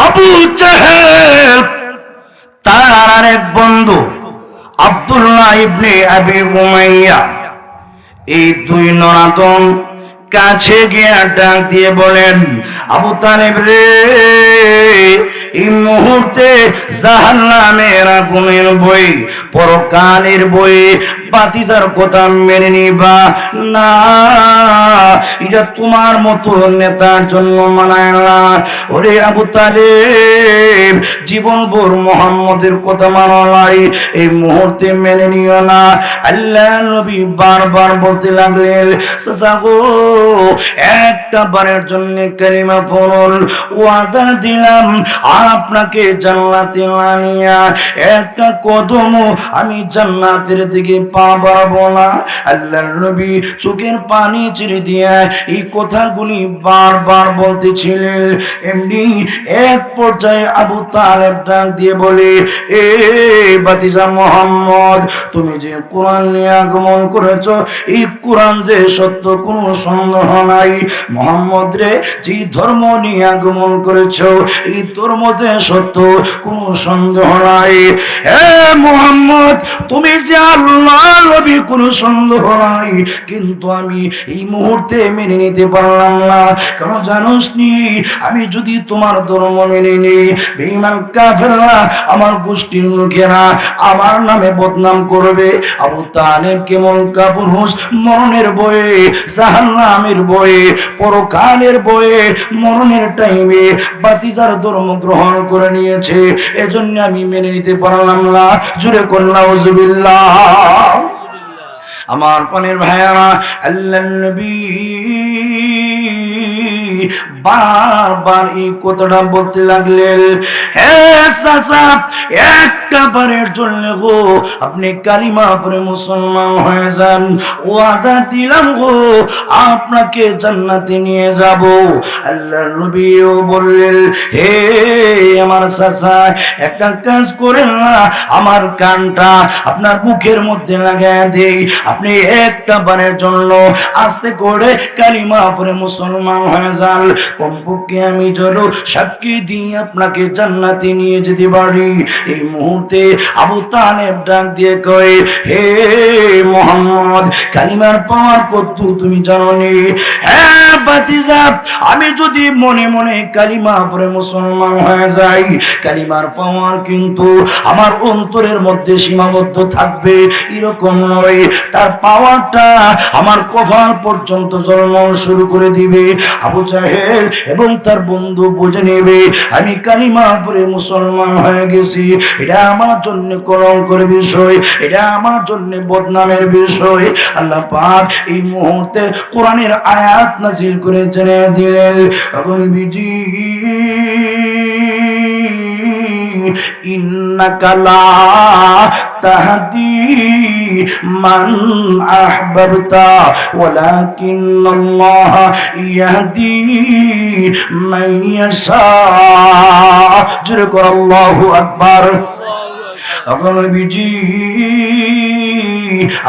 আবু জাহেল তার আরেক বন্ধু আব্দুল্লাহ ইবনে আবি উমাইয়া, এই দুই নরাদন কাছে গিয়ে ডাক দিয়ে বলেন, আবু তালেব রে, এই মুহূর্তে জাহান্নামের আগুনের বই, পরকালের বই, বাতিজার কথা মেনে নিবা না। এটা তোমার মতো নেতার জন্য মানায় না। ওরে আবু তালেব, জীবন ভোর মোহাম্মদের কথা মানো নাই, এই মুহূর্তে মেনে নিও না। আল্লাহ নবী বারবার বলতে লাগলেন, চাচা গো, একটা বারের জন্য কালিমা পড়ুন, ওয়াদা দিলাম আপনাকে জান্নাতে আনিয়া একটা কদম আমি জান্নাতের দিকে পা বাড়াবো না। আল্লাহর নবী চোখের পানি ছেড়ে দিয়ে এই কথাগুলি বারবার বলতেছিলেন। এমনি এক পর্যায়ে আবু তালেব ডাক দিয়ে বলে, এ বাতিজা মোহাম্মদ, তুমি যে কোরআন নিয়ে আগমন করেছ, এই কোরআন যে সত্য, কোনো সন্দেহ নাই। মোহাম্মদ রে, যে ধর্ম নিয়ে আগমন করেছ, এই ধর্ম যে সত্য, কোনো সন্দেহ নাই। হে মোহাম্মদ, তুমি যে আল্লাহর নবী, কোনো সন্দেহ নাই। কিন্তু আমি এই মুহূর্তে মেনে নিতে পারলাম না। কেন জানোস নি? আমি যদি তোমার ধর্ম মেনে নিই, বেঈমান কাফেররা, আমার গোষ্ঠীর লোকেরা আমার নামে বদনাম করবে। আবু তালেব কেমন কাপুরুষ, মরণের বয়ে, জাহান্নামের বয়ে, পরকালের বয়ে, মরণের টাইমে বাতিজার ধর্ম গ্রহণ করে নিয়েছে। এজন্য আমি মেনে নিতে পারলাম না। জুরে কন্যা উজুবিল্লাহ। আমার পানের ভাইয়ারা, আল্লাহর নবী বারবার এই কথাটা বলতে লাগলেন, হে চাচা, একটা বারের জন্য গো আপনি কালিমা পড়ে মুসলমান হয়ে যান, ওয়াদা দিলাম গো আপনাকে জান্নাতে নিয়ে যাব। আল্লাহর নবীও বললেন, হে আমার চাচা, একটা কাজ করেন না, আমার কানটা আপনার মুখের মধ্যে লাগায় দেই, আপনি একটা বারের জন্য আস্তে করে কালিমা পড়ে মুসলমান হয়ে যান। কমপক্ষে আমি যেন সাক্ষী দিয়ে আপনাকে জান্নাতে নিয়ে যেতে পারি। এই মুহূর্তে আবু তালেব ডাক দিয়ে কয়, হে মোহাম্মদ, কালিমার পাওয়ার কত তুমি জানো নি? হ্যাঁ বাতিজা, আমি যদি মনে মনে কালিমা পড়ে মুসলমান হয়ে যাই, কালিমার পাওয়ার কিন্তু আমার অন্তরের মধ্যে সীমাবদ্ধ থাকবে, এরকম নয়। তার পাওয়ারটা আমার কফার পর্যন্ত জ্বলন শুরু করে দিবে। আবু জাহেল এবং তার বন্ধু বুঝে নেবে আমি কালিমা পড়ে মুসলমান হয়ে গেছি। এটা আমার জন্য কলঙ্কের বিষয়, এটা আমার জন্য বদনামের বিষয়। আল্লাহ পাক এই মুহূর্তে কোরআনের আয়াত নাযিল করে জানিয়ে দিলেন, এখন বিজি ইন্নাকা লা তাহদি মান আহবাবতা ওয়ালাকিন্নাল্লাহ ইয়াহদি মান ইয়াশা। জোরে করে আল্লাহু আকবার। এখন বিজি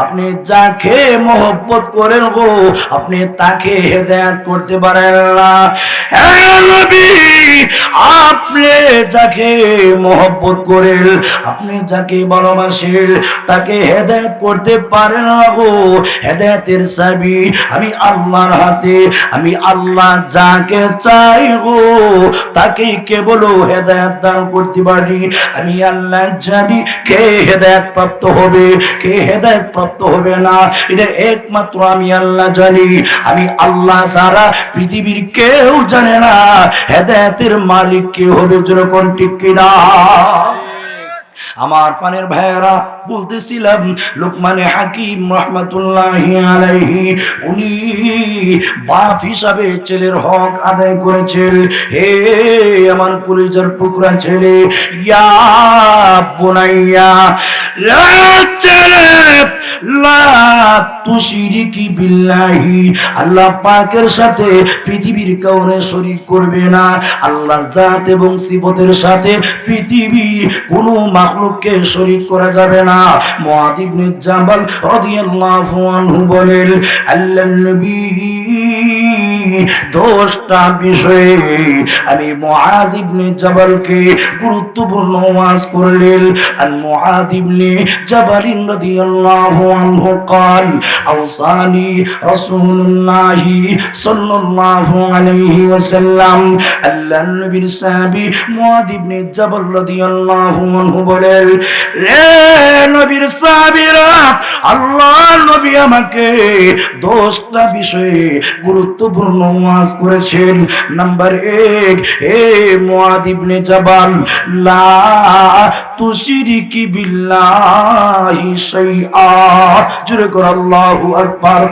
আপনি যাকে মহব্বত করেন গো, আপনি তাকে হেদায়েত করতে পারেন না। হে নবী, আপনি যাকে মহব্বত করেন, আপনি যাকে ভালোবাসেন, তাকে হেদায়েত করতে পারেন না গো। হেদায়েতের চাবি আমি আল্লাহর হাতে। আমি আল্লাহ যাকে চাই গো, তাকে কেবল হেদায়েত দান করতে পারি। আমি আল্লাহ জানি কে হেদায়েত প্রাপ্ত হবে, কে হেদায়েত প্রাপ্ত হবে না, এটা একমাত্র আমি আল্লাহ জানি। আমি আল্লাহ ছাড়া পৃথিবীর কেউ জানে না হেদায়েতের মালিক কে হবে। যেরকম ঠিক কিনা? আমার পানের ভাইয়েরা, বলতেছিলাম লোকমানে হাকিম রাহমাতুল্লাহি আলাইহি, উনি বাপ হিসাবে ছেলের হক আদায় করেছেন। হে আমার কলিজার টুকরা ছেলে, ইয়া বুনাইয়া, লা ছেলে, লা তুশরিকি বিল্লাহি, আল্লাহ পাকের সাথে পৃথিবীর কাউকে শরীক করবে না। আল্লাহর জাত এবং সিফতের সাথে পৃথিবীর কোনো মাখলুককে শরীক করা যাবে না। মুআয ইবনে জাবাল রাদিয়াল্লাহু আনহু বলেন, আল্লাহর নবী 10টা বিষয়ে আমি মুআজ ইবনে জাবালকে গুরুত্বপূর্ণ ওয়াজ করলেন। আন মুআজ ইবনে জাবাল রাদিয়াল্লাহু আনহু قال أوصاني رسول الله صلى الله عليه وسلم আল্লাহ নবীর সাহাবী মুআজ ইবনে জাবাল রাদিয়াল্লাহু আনহু বলেন, রে নবীর সাহাবীরা, আল্লাহর নবী আমাকে 10টা বিষয়ে গুরুত্বপূর্ণ ওয়াজ করেছেন। নাম্বার 1, হে মুআজ ইবনে জাবাল, লা তুশরিকি বিল্লাহি শাইআ। জোরে করে আল্লাহু আকবার।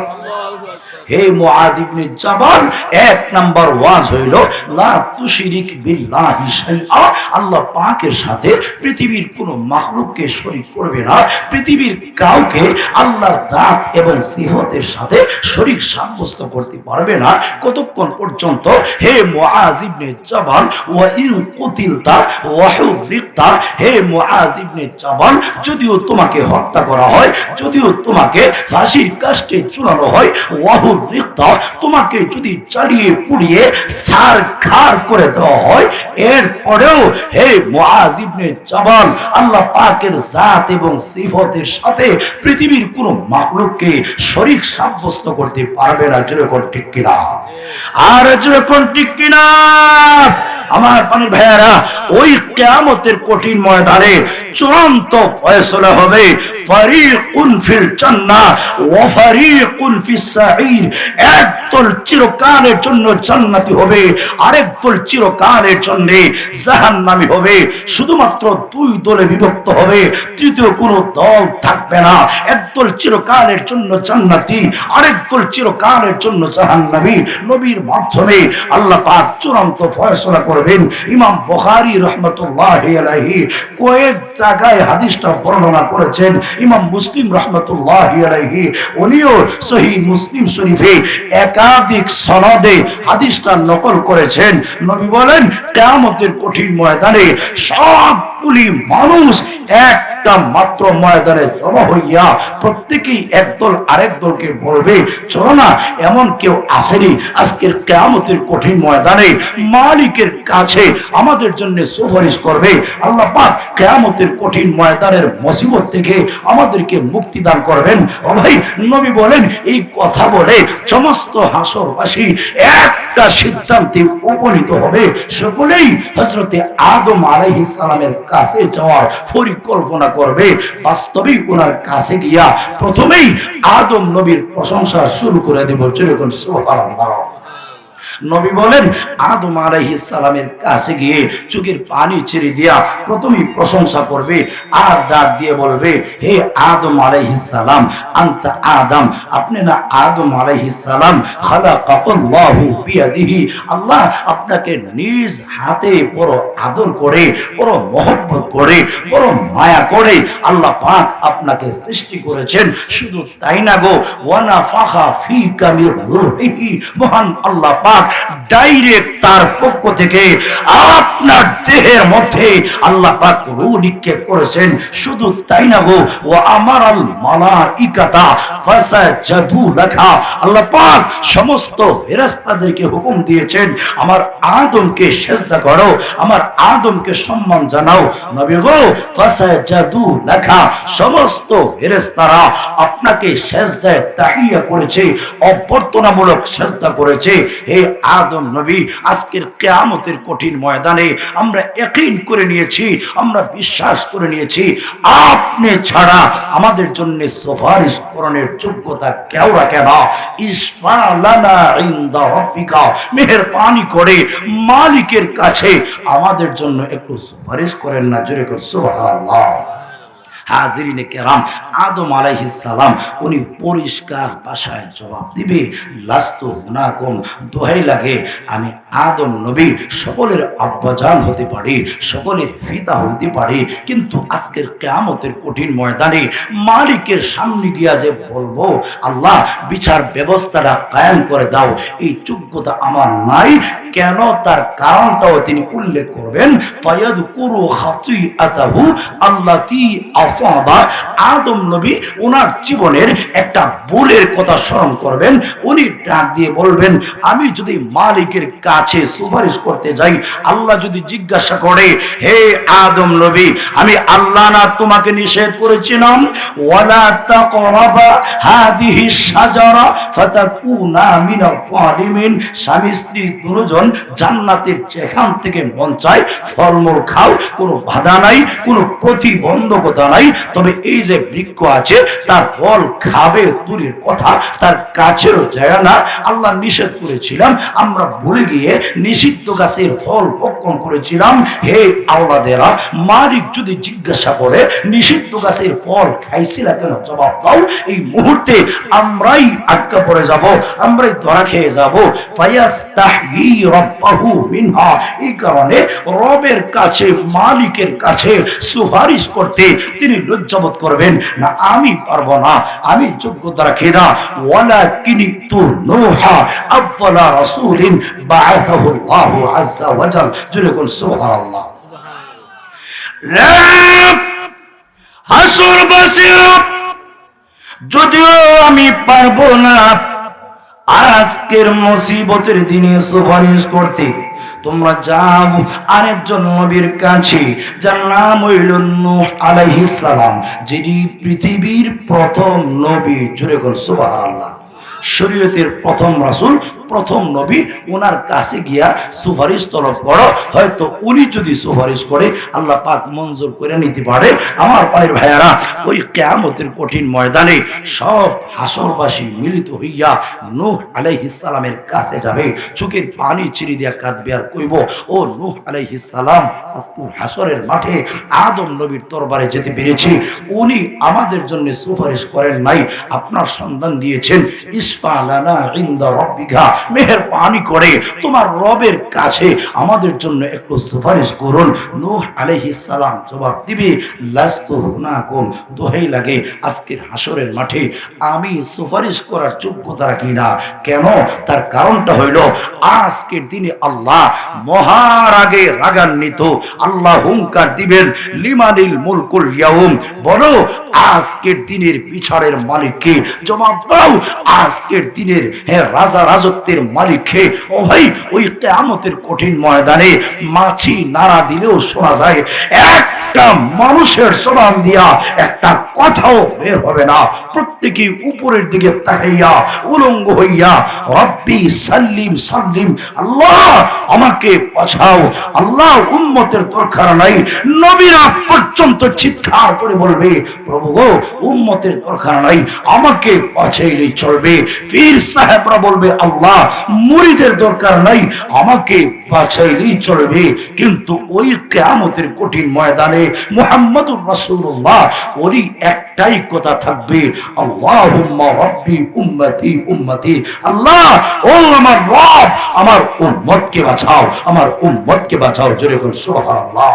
হে মুআজ ইবনে জাবাল, 1 নাম্বার ওয়াজ হইল লা তুশরিক বিল্লাহি শাইআ। আল্লাহ পাকের সাথে পৃথিবীর কোন মাখলুককে শরীক করবে না। পৃথিবীর কাউকে আল্লাহর জাত এবং সিফাতের সাথে শরীক সাব্যস্ত করতে পারবে না কতক্ষণ পর্যন্ত, হে মুআজ ইবনে জাবাল, ওয়া ইন কুতিলতা ওয়া হুরিকতা, হে মুআজ ইবনে জাবাল, যদিও তোমাকে হত্যা করা হয়, যদিও তোমাকে ফাঁসির কাস্টে ঝুলানো হয়, ওয়া রিক্তা, তোমাকে যদি জ্বালিয়ে পুড়িয়ে ছারখার করে দেওয়া হয়, এরপরেও হে মুআজ ইবনে জাবাল, আল্লাহ পাকের জাত এবং সিফাতের সাথে পৃথিবীর কোন মাখলুককে শরীক সাব্যস্ত করতে পারবে না। জোরে কোন ঠিক কিনা? আর জোরে কোন ঠিক কিনা? আমার পানির ভাইয়ারা, ওই কিয়ামতের কঠিন ময়দানে চূড়ান্ত ফয়সালা হবে। ফারিকুন ফিল জান্নাহ ওয়া ফারিকুন ফিস সাঈর। একদল চিরকালের জন্য জান্নাতি হবে, আরেক দল চিরকালের জন্য জাহান্নামী হবে। শুধুমাত্র 2 দলে বিভক্ত হবে, তৃতীয় কোনো দল থাকবে না। একদল চিরকালের জন্য জান্নাতি, আরেক দল চিরকালের জন্য জাহান্নামী। নবীর মাধ্যমে আল্লাহ পাক চূড়ান্ত ফয়সালা করবেন। ইমাম বুখারী রাহমাতুল্লাহি আলাইহি কয়েক জায়গায় হাদিসটা বর্ণনা করেছেন। ইমাম মুসলিম রাহমাতুল্লাহি আলাইহি উনিও সহিহ মুসলিম শরীফে একাধিক সনদে হাদিসটা নকল করেছেন। নবী বলেন, কিয়ামতের কঠিন ময়দানে সবগুলি মানুষ একটা মাত্র ময়দানে জমা হইয়া প্রত্যেকেই একদল আরেক দলকে বলবে, চলো না, এমন কেউ আসেনি আজকের কিয়ামতের কঠিন ময়দানে মালিকের কাছে আমাদের জন্য সুপারিশ করবে। আল্লাহ পাক কিয়ামতের কঠিন ময়দানের মুসিবত থেকে আমাদেরকে মুক্তি দান করবেন। ও ভাই, নবী বলেন, এই কথা বলে সমস্ত হাসরবাসী একটা সিদ্ধান্তে উপনীত হবে, সকলেই হযরতে আদম আলাইহিস সালামের কাছে যাওয়ার পরিকল্পনা করবে। বাস্তবিক ওনার কাছে গিয়া প্রথমেই আদম নবীর প্রশংসা শুরু করে দেব। যেরকম সুবহানাল্লাহ। নবী বলেন, আদম আলাইহিস সালামের কাছে গিয়ে চোখের পানি ছেড়ে দিয়া প্রথমেই প্রশংসা করবে আর ডাক দিয়ে বলবে, হে আদম আলাইহিস সালাম, আনতা আদম, আপনি না আদম আলাইহিস সালাম, খালাকাল্লাহু বিয়াদিহি, আল্লাহ আপনাকে নিজ হাতে বড় আদর করে, বড় মহব্বত করে, বড় মায়া করে আল্লাহ পাক আপনাকে সৃষ্টি করেছেন। শুধু তাই না গো, ওয়া নাফাখা ফীকা মির রূহিহি, মহান আল্লাহ পাক ডাইরেক্ট তার পক্ষ থেকে আপনার দেহের মধ্যে আল্লাহ পাক রূহ নিক্ষেপ করেছেন। শুধু তাই না গো, ওয়া আমারাল মালাইকাতা ফাসাজাদু লাকা, আল্লাহ পাক সমস্ত ফেরেশতাদেরকে হুকুম দিয়েছেন, আমার আদমকে সিজদা করো, আমার আদমকে সম্মান জানাও। নবী গো, ফাসাজাদু লাকা, সমস্ত ফেরেশতারা আপনাকে সিজদায় তাহিয়া করেছে, অভ্যর্থনামূলক সিজদা করেছে। হে আদম নবী, আজকের কিয়ামতের কঠিন ময়দানে আমরা ইয়াকিন করে নিয়েছি, আমরা বিশ্বাস করে নিয়েছি, আপনি ছাড়া আমাদের জন্য সুপারিশ করার যোগ্যতা কেউ রাখে না। ইশফা লানা ইনদা রাব্বিকা, মেহেরবানি করে মালিকের কাছে আমাদের জন্য একটু সুপারিশ করেন না। জোরে করে সুবহানাল্লাহ। হাজিরিনে কেরাম, আদম আলাইহিস সালাম উনি পরিষ্কার ভাষায় জবাব দিবে, লাস্তু হুনাকুম, দোহাই লাগে আমি আদম নবী সকলের আব্বাজান হতে পারি, সকলের পিতা হতে পারি, কিন্তু আজকের কিয়ামতের কঠিন ময়দানে মালিকের সামনে গিয়া যে বলবো, আল্লাহ বিচার ব্যবস্থাটা কায়েম করে দাও, এই যোগ্যতা আমার নাই। কেন তার কারণটাও তিনি উল্লেখ করবেন। ফায়াযকুরু খাতিআতাহু আল্লাতী আসাবা, আদম নবী ওনার জীবনের একটা ভুলের কথা স্মরণ করবেন। উনি ডাক দিয়ে বলবেন, আমি যদি মালিকের কাছে সুপারিশ করতে যাই, আল্লাহ যদি জিজ্ঞাসা করে, হে আদম নবী, আমি আল্লাহ না তোমাকে নিষেধ করেছিলাম, ওয়ালা তাকরাবা হাদিহি শাজারা ফাতাকুনা মিনাল যালিমিন, স্বামী স্ত্রী দুজন জান্নাতের যেখান থেকে মন চায় ফলমূল খাও, কোনো বাধা নাই, কোনো প্রতিবন্ধকতা নাই, তবে এই যে বৃক্ষ আছে তার ফল খাবে দূরের কথা, তার কাছেও যায় না। আল্লাহ নিষেধ করেছিলাম, আমরা ভুলে গিয়ে নিষিদ্ধ গাছের ফল ভক্ষণ করেছিলাম। হে আওলাদেরা, মালিক যদি জিজ্ঞাসা করে নিষিদ্ধ গাছের ফল খাইছিলা কেন, জবাব দাও। এই মুহূর্তে আমরাই আটকা পড়ে যাব, আমরাই ধরা খেয়ে যাব। ফায়াস্তাহি রাব্বাহু মিনহা, এই কারণে রবের কাছে, মালিকের কাছে সুপারিশ করতে তিনি লজ্জাবোধ করবেন না, আমি পারবো না, আমি যোগ্যতা রাখি না। ওয়ালাকিনিতু নূহা আফলা রাসূলিন বাআথাহু আল্লাহু আযজা ওয়া জাল, জুরে কোন সুবহানাল্লাহ। হাসরবাসীরা, যদিও আমি পারবো না আজকের মুসিবতের দিনে সুপারিশ করতে, তোমরা যাও আরেকজন নবীর কাছে, যার নাম হইল নূহ আলাইহিস সালাম, যিনি পৃথিবীর প্রথম নবী। জোরে বল সুবহানাল্লাহ। শরীয়তের প্রথম রাসূল, প্রথম নবী, ওনার কাছে গিয়া সুপারিশ তলব করো, হয়তো উনি যদি সুপারিশ করে আল্লাহ পাক মঞ্জুর করে নিতে পারে। আমার পায়ের ভাইয়ারা, ওই কিয়ামতের কঠিন ময়দানে সব হাসরবাসী মিলিত হইয়া নূহ আলাইহিস সালামের কাছে যাবে, চোখের পানি ছিঁড়ে দিয়া কাঁদবে আর কইব, ও নূহ আলাইহিস সালাম, হাসরের মাঠে আদম নবীর দরবারে যেতে পেরেছি, উনি আমাদের জন্য সুপারিশ করেন নাই, আপনার সন্ধান দিয়েছেন, ইসফা লানা ইনদা রাব্বিকা, মেহেরবানি করে তোমার রবের কাছে আমাদের জন্য একটু সুপারিশ করুন। নূহ আলাইহিস সালাম জবাব দিবে, লাস্তু হুনাকুম, দোহাই লাগে আজকের হাসরের মাঠে আমি সুপারিশ করার যোগ্যতা রাখি না। কেন? তার কারণটা হইল, আজকের দিনে আল্লাহ মহারাগে রাগান্বিত, আল্লাহ হুঙ্কার দিবেন, লিমানিল মুলকুল ইয়াউম, বলো আজকের দিনের বিচারের মালিককে, জবাব দাও আজকের দিনের রাজা রাজত্বের মালিককে। ও ভাই, ওই কিয়ামতের কঠিন ময়দানে মাছি নাড়া দিলেও শোনা যায়, একটা মানুষের জবান দিয়া একটা কথাও বের হবে না, প্রত্যেকে উপরের দিকে তাকাইয়া উলঙ্গ হইয়া রব্বি সাল্লিম সাল্লিম, আল্লাহ আমাকে বাঁচাও, আল্লাহ উম্মতের দরকার নাই। নবীরা পর্যন্ত চিৎকার করে বলবে, প্রভু গো উম্মতের দরকার নাই, আমাকে বাঁচাইলেই চলবে। পীর সাহেবরা বলবে, আল্লাহ মুরিদের দরকার নাই, আমাকে বাঁচাইলেই চলবে। কিন্তু ওই কিয়ামতের কঠিন ময়দানে মুহাম্মদুর রাসূলুল্লাহ ওরই একটাই কথা থাকবে, আল্লাহুম্মা রাব্বি উম্মতি উম্মতি, আল্লাহ ও আমার রব, আমার উম্মতকে বাঁচাও, আমার উম্মতকে বাঁচাও। জোরে বল সুবহানাল্লাহ।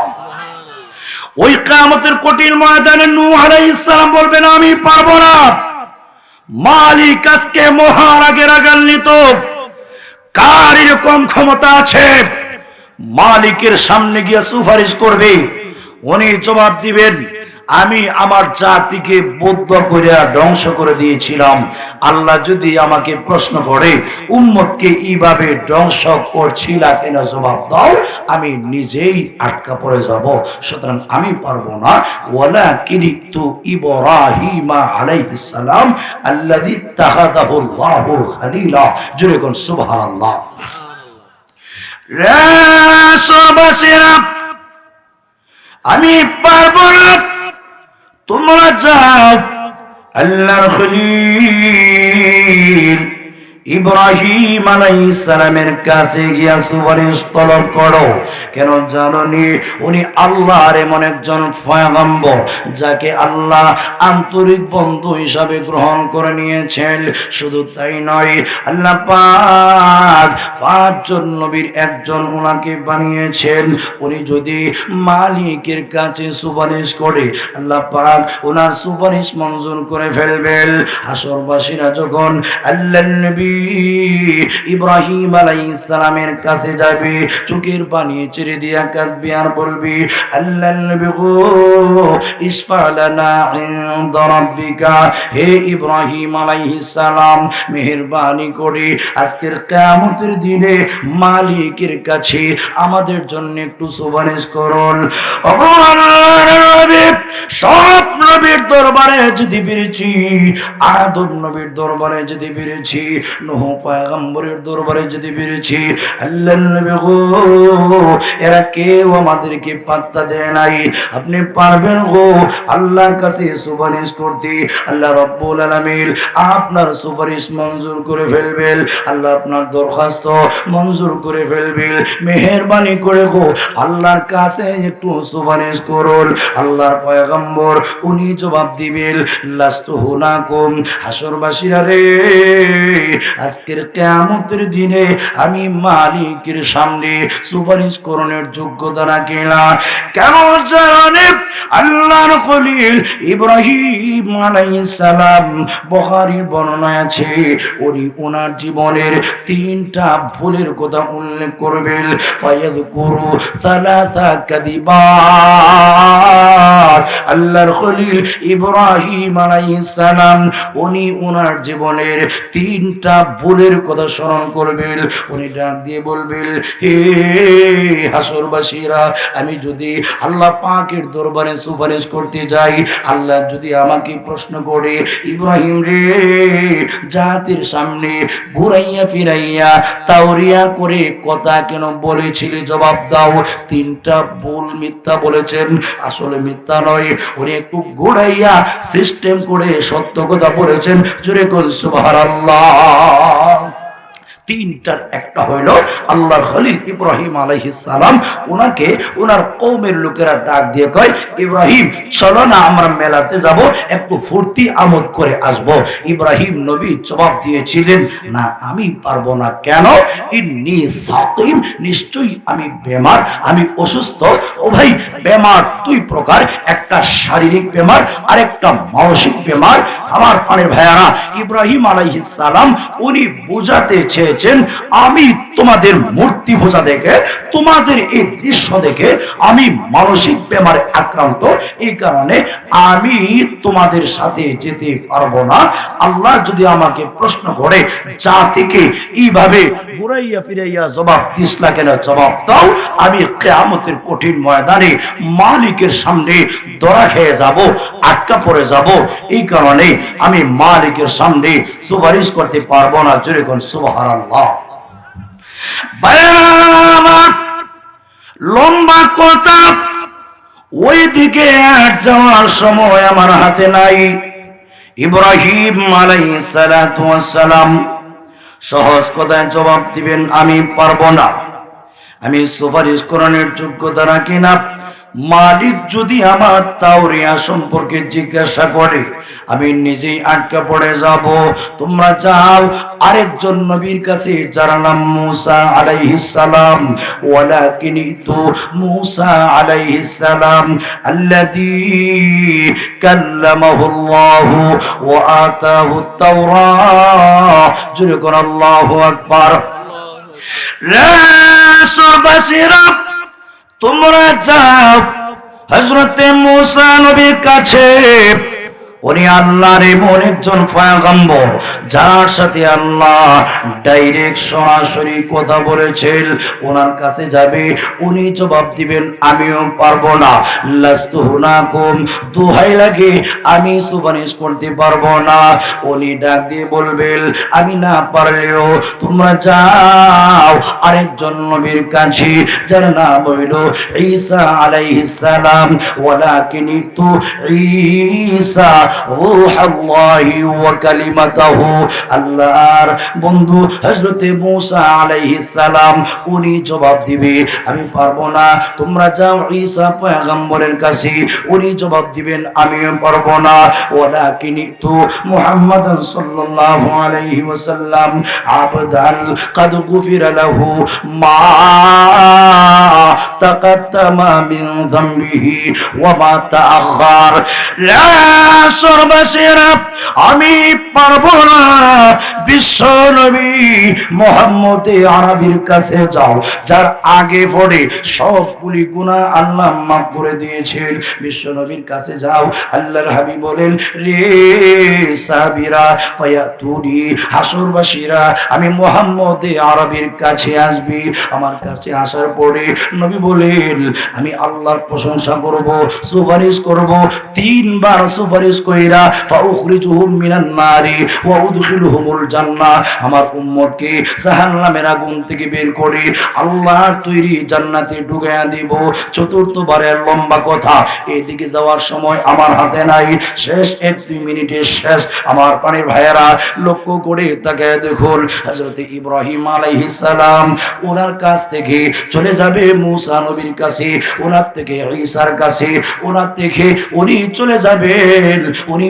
ওই কিয়ামতের কঠিন ময়দানে নূহ আলাইহিস সালাম বলবেন, আমি পারবো না, মালিক আজকে মহারাগে রাগান্বিত। কার এরকম ক্ষমতা আছে মালিকের সামনে গিয়ে সুপারিশ করবে? উনি জবাব দিবেন, আমি আমার জাতিকে বদ্ধ করে ধ্বংস করে দিয়েছিলাম, আল্লাহ যদি আমাকে প্রশ্ন করে উম্মতকে এইভাবে ধ্বংস করছিলা কেন, জবাব দাও, আমি নিজেই আটকা পড়ে যাব, সুতরাং আমি পারবো না। ওয়ালাকিনিতু ইব্রাহিমা আলাইহিস সালাম আল্লাযী ইত্তাখাযাহু আল্লাহু খালীলা। জোরে কোন সুবহানাল্লাহ। রাসূলবাসীরা, আমি পারবো না, তোমরা যাও আল্লাহর খলিল ইব্রাহিম আলাইহিস সালামের কাছে গিয়া সুপারিশ তলব করো। কেন জানোনি? উনি আল্লাহর এমন একজন পয়গম্বর যাকে আল্লাহ আন্তরিক বন্ধু হিসাবে গ্রহণ করে নিয়েছেন। শুধু তাই নয়, আল্লাহ পাক পাঁচজন নবীর একজন ওনাকে বানিয়েছেন। উনি যদি মালিকের কাছে সুপারিশ করে আল্লাহ পাক ওনার সুপারিশ মঞ্জুর করে ফেলবেন। হাসরবাসীরা যখন আল্লাহর নবী ইব্রাহিম আলাইহিস সালামের কাছে যাবে, চোখের পানি ছেড়ে দিয়া কাঁদবে আর বলবি, আল্লাহ নবী গো ইশফা লানা ইনদা রাব্বিকা, হে ইব্রাহিম আলাইহিস সালাম মেহেরবানি করে আজকের কিয়ামতের দিনে মালিকের কাছে আমাদের জন্য একটু সুপারিশ করুন। ওগো আল্লাহর নবী, সব নবীর দরবারে যেতে পেরেছি, আদম নবীর দরবারে যেতে পেরেছি, নূহ পয়গম্বরের দরবারে যেতে পেরেছি, আল্লাহর নবী গো এরা কেউ আমাদেরকে পাত্তা দেয় নাই, আপনি পারবেন গো আল্লাহর কাছে সুপারিশ করতে? আল্লাহ রাব্বুল আলামিন আপনার সুপারিশ মঞ্জুর করে ফেলবেন, আল্লাহ আপনার দরখাস্ত মঞ্জুর করে ফেলবেন, মেহেরবানি করে গো আল্লাহর কাছে একটু সুপারিশ করুন। আল্লাহর পয়গম্বর উনি জবাব দিবেন, লাস্তু হুনাকুম, হাসরবাসীরা রে আজকের কিয়ামতের দিনে আমি মালিকের সামনে সুপারিশ করণের যোগ্যতা রাখি না। কেন জানেন? আল্লাহর খলিল ইব্রাহিম আলাইহিস সালাম, বুখারীর বর্ণনায় আছে, উনি ওনার জীবনের 3টা ভুলের কথা উল্লেখ করবেন। ফায়াযকুরু সালাসা কাযিবাত, আল্লাহর খলিল ইব্রাহিম আলাইহিস সালাম উনি ওনার জীবনের 3টা ভুলের কথা স্মরণ করবেন। উনি ডাক দিয়ে বলবেন, হে হাসরবাসীরা, আমি যদি আল্লাহ পাকের দরবারে সুপারিশ করতে যাই, আল্লাহ যদি আমাকে প্রশ্ন করে, ইব্রাহিম রে জাতির সামনে ঘুরাইয়া ফিরাইয়া তাওরিয়া করে কথা কেন বলেছিলে, জবাব দাও। 3টা ভুল মিথ্যা বলেছেন, আসলে মিথ্যা নয়, উনি একটু ঘুরাইয়া সিস্টেম করে সত্য কথা বলেছেন। জোরে কোন সুবহানাল্লাহ। 3টার একটা হইল আল্লাহর খলিল ইব্রাহিম আলাইহিস সালাম, ওনাকে ওনার কওমের লোকেরা ডাক দিয়ে কয়, ইব্রাহিম চলো না আমরা মেলাতে যাব, একটু ফুর্তি আমোদ করে আসব। ইব্রাহিম নবী জবাব দিয়েছিলেন, না আমি পারবো না। কেন? ইন্নী সাকিম, নিশ্চয়ই আমি বেমার, আমি অসুস্থ। ও ভাই, বেমার 2 প্রকার, একটা শারীরিক বেমার আর একটা মানসিক বেমার। আমার প্রাণের ভাইয়ারা, ইব্রাহিম আলাইহিস সালাম উনি বোঝাতে চেয়েছেন, আমি তোমাদের মূর্তি পূজা দেখে, তোমাদের এই দৃশ্য দেখে আমি মানসিক বেমারে আক্রান্ত, এই কারণে আমি তোমাদের সাথে যেতে পারবো না। আল্লাহ যদি আমাকে প্রশ্ন করে, জাতিকে এইভাবে ঘুরাইয়া ফিরাইয়া জবাব দিসলা কেন, জবাব দাও। আমি কিয়ামতের কঠিন ময়দানে মালিকের সামনে ধরা খেয়ে যাব, আটকা পড়ে যাব, এই কারণে আমি মালিকের সামনে সুপারিশ করতে পারবো না। জোরে কোন সুবহানাল্লাহ। লম্বা কথা, ওই দিকে যাওয়ার সময় আমার হাতে নাই। ইব্রাহিম আলাইহিস সালাতু ওয়াস সালাম সহজ কথায় জবাব দিবেন, আমি পারবো না, আমি সুপারিশ করানোর যোগ্যতা রাখি না। মালিক যদি আমার তাওরিয়া সম্পর্কে জিজ্ঞাসা করে, আমি নিজেই আটকা পড়ে যাব। তোমরা যাও আরেকজন নবীর কাছে, যার নাম মূসা আলাইহিস সালাম, ওয়ালাকিনিতু মূসা আলাইহিস সালাম আল্লাযী কাল্লামাহুল্লাহু ওয়া আতাহুত তাওরাত। জোরে কোন আল্লাহু আকবার। রাসূলবাসীরা তোমরা যাও হযরতে মূসা নবীর কাছে, উনি আল্লাহর এমন একজন পয়গম্বর যার সাথে আল্লাহ ডাইরেক্ট সরাসরি কথা বলেছেন। ওনার কাছে যাবে, উনি জবাব দিবেন, আমিও পারবো না। লাস্তু হুনাকুম, দোহাই লাগে আমি সুপারিশ করতে পারবো না। উনি ডাক দিয়ে বলবেন, আমি না পারলেও তোমরা যাও আরেকজন নবীর কাছে, যার নাম হইল ঈসা আলাইহিস সালাম, ওয়ালাকিনিতু ঈসা রূহুল্লাহি ওয়া কালিমাতুহু। আল্লাহর বন্ধু হযরতে মূসা আলাইহিস সালাম উনি জবাব দিবে, আমি পারবো না। তোমরা যাও ঈসা পয়গম্বরের কাছে, উনি জবাব দিবেন, আমিও পারবো না। ওয়ালাকিনিতু মুহাম্মাদান সাল্লাল্লাহু আলাইহি ওয়াসাল্লাম আবদান কাদ গুফিরা লাহু মা তাকাদ্দামা মিন যামবিহি ওয়া মা তাআখার। লা সর্বসেরা আমি পারবো না, বিশ্ব নবী মুহাম্মদ আরবীর কাছে যাও, যার আগে পড়ে সবগুলি গুনাহ আল্লাহ মাফ করে দিয়েছেন। বিশ্ব নবীর কাছে যাও। আল্লাহর হাবিব বলেন, রে সাহাবীরা ফায়াতুনি, হাসরবাসীরা আমি মুহাম্মদ আরবীর কাছে আসবি। আমার কাছে আসার পরে নবী বলেন, আমি আল্লাহর প্রশংসা করব, সুপারিশ করব, তিনবার সুপারিশ কইরা ফাউখরিজুহুম মিনান নারি ওয়া উদখিলুহুমুল জান্নাহ, আমার উম্মতকে জাহান্নামের আগুন থেকে বের করে আল্লাহর তৈরি জান্নাতে ঢুকাইয়া দিব। চতুর্থবারের লম্বা কথা, এইদিকে যাওয়ার সময় আমার হাতে নাই, শেষ 1-2 মিনিটের শেষ। আমার পানির ভাইয়েরা লক্ষ্য করে তাকায় দেখুন, হযরত ইব্রাহিম আলাইহিস সালাম ওনার কাছ থেকে চলে যাবে মুসা নবীর কাছে, ওনার থেকে ঈসার কাছে, ওনার থেকে উনি চলে যাবেন। উনি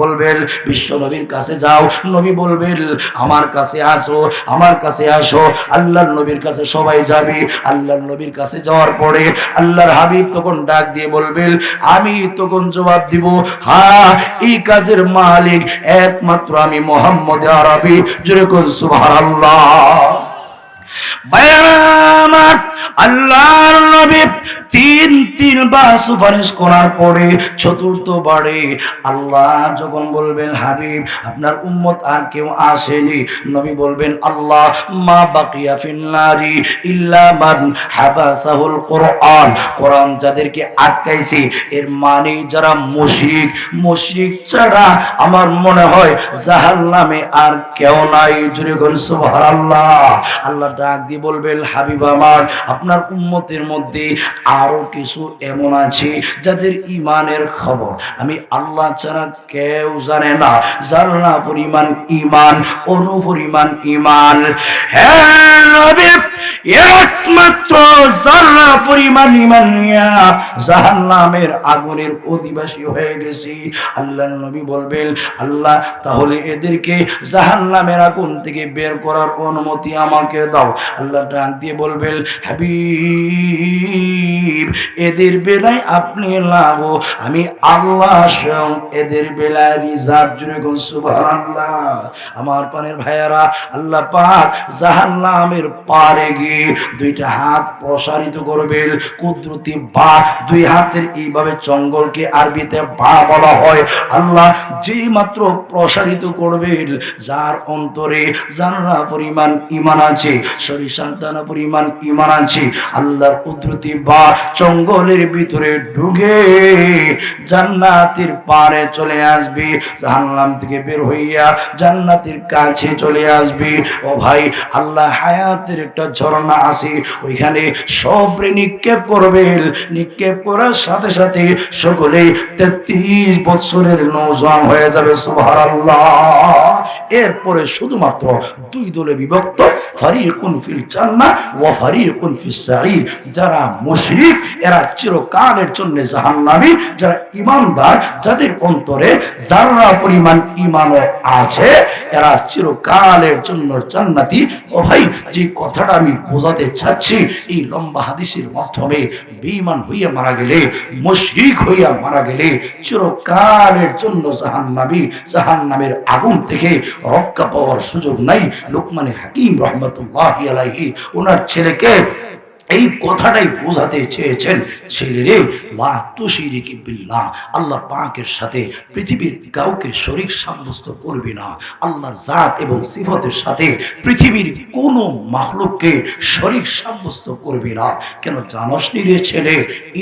বলবেন বিশ্ব নবীর কাছে যাও, নবী বলবেন আমার কাছে আসো, আমার কাছে আসো। আল্লাহর নবীর কাছে সবাই যাবে। আল্লাহর নবীর কাছে যাওয়ার পরে আল্লাহর হাবিব তখন ডাক দিয়ে বলবেন, আমি তখন জবাব দিব, হ্যাঁ এই কাজের মালিক একমাত্র আমি মুহাম্মদ আরবী। জোরে কোন সুবহানাল্লাহ। বায়ানামাত আল্লাহর নবী তিনবার সুপারিশ করার পরে চতুর্থবারে আল্লাহ যখন বলবেন, হাবিব আপনার উম্মত আর কেউ আসেনি, নবী বলবেন, আল্লাহ মা বাকিয়া ফিন নারি ইল্লা মান হাবাসাহুল কোরআন, কোরআন যাদেরকে আটকাইছে এর মানে যারা মুশরিক ছাড়া আমার মনে হয় জাহান্নামে আর কেউ নাই। জোরে বলুন সুবহানাল্লাহ। আল্লাহ ডাক দিয়ে বলবেন, হাবিব আমার আপনার উম্মতের মধ্যে আরো কিছু এমন আছে যাদের ঈমানের খবর আমি আল্লাহ ছাড়া কেউ জানে না। জান্নাহ পরিমাণ ঈমান, অনুপরিমাণ ঈমান। হ্যাঁ নবী একমাত্র জান্নাহ পরিমাণ ঈমান নিয়া জাহান্নামের আগুনের অধিবাসী হয়ে গেছি। আল্লাহর নবী বলবেন, আল্লাহ তাহলে এদেরকে জাহান্নামের আগুন থেকে বের করার অনুমতি আমাকে দাও। আল্লাহ ডাক দিয়ে বলবেন, হাবিব এদের বেলায় আপনি লাভ, আমি আল্লাহ স্বয়ং এদের বেলায় রিজার্ভ। জুড়ে কোন সুবহানাল্লাহ। আমার পানের ভাইয়ারা, আল্লাহ পাক জাহান্নামের পারে গিয়ে দুইটা হাত প্রসারিত করবেন, কুদরতি বা, দুই হাতের এইভাবে চঙ্গলকে আরবিতে বা বলা হয়। আল্লাহ যেই মাত্র প্রসারিত করবেন, যার অন্তরে জান্নাহ পরিমাণ ঈমান আছে, সরিষার দানা পরিমাণ ঈমান আছে, আল্লাহর কুদরতি বা জঙ্গলের ভিতরে ঢুকে জান্নাতের পারে চলে আসবে, জাহান্নাম থেকে বের হইয়া জান্নাতের কাছে চলে আসবে। ও ভাই, আল্লাহ হায়াতের একটা ঝর্ণা আছে, ওইখানে সবরে নিক্ষেপ করবেন। নিক্ষেপ করার সাথে সাথে সকলে 33 বছরের নওজোয়ান হয়ে যাবে। সুবহানাল্লাহ। এরপরে শুধুমাত্র দুই দলে বিভক্ত, ফারিকুন ফিল জান্নাহ ওয়া ফারিকুন ফিস সাঈর। যারা মুশরিক এরা চিরকালের জন্য জাহান্নামী, যারা ঈমানদার যাদের অন্তরে যারা পরিমাণ ঈমানও আছে এরা চিরকালের জন্য জান্নাতি। ও ভাই, যে কথাটা আমি বোঝাতে চাচ্ছি, এই লম্বা হাদিসের মাধ্যমে বেঈমান হইয়া মারা গেলে, মুশরিক হইয়া মারা গেলে চিরকালের জন্য জাহান্নামী, জাহান্নামের আগুন থেকে রক্ষা পাওয়ার সুযোগ নাই। লোকমান হাকিম রহমাতুল্লাহি আলাইহি ওনার ছেলেকে এই কথাটাই বোঝাতে চেয়েছেন, ছেলেরে লা তুশরিক বিল্লাহ, আল্লাহ পাকের সাথে পৃথিবীর কাউকে শরীক সাব্যস্ত করবি না। আল্লাহর জাত এবং সিফতের সাথে পৃথিবীর কোনো মাখলুককে শরীক সাব্যস্ত করবি না। কেন জানোস নি রে ছেলে,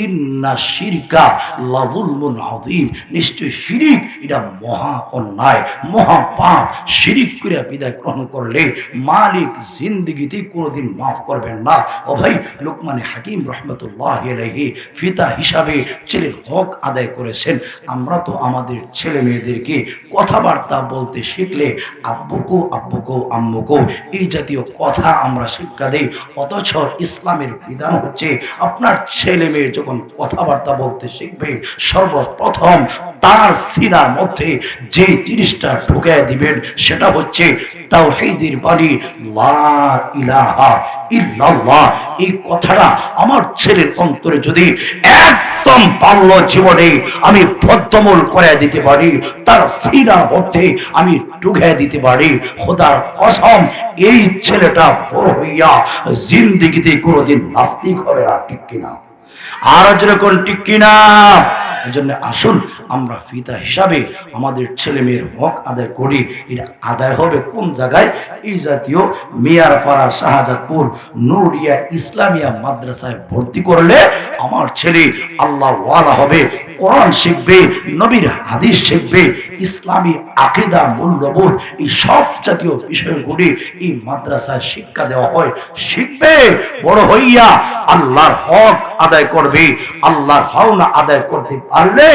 ইন্না শিরকা লাযুলমুন আযীম, নিশ্চয় শিরিক এটা মহা অন্যায়, মহা পাপ। শিরিক করে বিদায় গ্রহণ করলে মালিক জিন্দেগিতে কোনোদিন মাফ করবেন না। ও ভাই, লোকমান হাকিম রহমতুল্লাহি আলাইহি পিতা হিসাবে ছেলের হক আদায় করেছেন। আমরা তো আমাদের ছেলে মেয়েদেরকে কথাবার্তা বলতে শিখলে আব্বুকো আব্বুকো আম্মুকো এই জাতীয় কথা আমরা শিক্ষা দেই, অথচ ইসলামের বিধান হচ্ছে আপনার ছেলে মেয়ে যখন কথাবার্তা বলতে শিখবে সর্বপ্রথম তার সিনার মধ্যে যে জিনিসটা ঢুকায় দিবেন সেটা হচ্ছে তাওহীদের বাণী, লা ইলাহা ইল্লাল্লাহ। এই কথাটা আমার ছেলের অন্তরে যদি একদম বাল্য জীবনে আমি বদ্ধমূল করে দিতে পারি, তার সিনার মধ্যে আমি ঢুকায় দিতে পারি, খোদার কসম এই ছেলেটা বড় হইয়া জিন্দেগিতে কোনোদিন নাস্তিক হবে না। ঠিক কিনা? আর যেরকম ঠিক কিনা? এজন্য আসুন আমরা পিতা হিসাবে আমাদের ছেলে মেয়ের হক আদায় করি। এটা আদায় হবে কোন জায়গায়? এই জাতীয় মিয়ারপাড়া, শাহজাদপুর নুরিয়া ইসলামিয়া মাদ্রাসায় ভর্তি করলে আমার ছেলে আল্লাহ ওয়ালা হবে, কোরআন শিখবে, নবীর হাদিস শিখবে, ইসলামী আকীদা, মূল্যবোধ, এই সব জাতীয় বিষয়গুলি এই মাদ্রাসায় শিক্ষা দেওয়া হয়। শিখবে, বড় হইয়া আল্লাহর হক আদায় করবে। আল্লাহর পাওনা আদায় করতে পারলে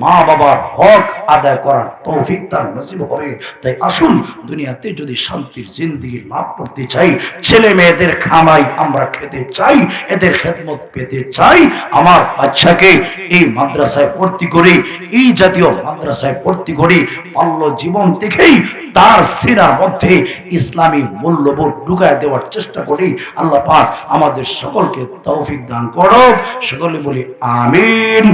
মা বাবার হক আদায় করার তৌফিক তার নসিব হবে। তাই আসুন, দুনিয়াতে যদি শান্তির জিন্দেগি লাভ করতে চাই, ছেলে মেয়েদের খামাই আমরা খেতে চাই, এদের খেদমত পেতে চাই, আমার বাচ্চাকে এই মাদ্রাসায় ভর্তি করে, এই জাতীয় মাদ্রাসায় ভর্তি করে বাল্য জীবন থেকেই তার সিনার মধ্যে ইসলামী মূল্যবোধ ঢুকায় দেওয়ার চেষ্টা করি। আল্লাহ পাক আমাদের সকলকে তৌফিক দান করুক। সকলে বলি আমিন।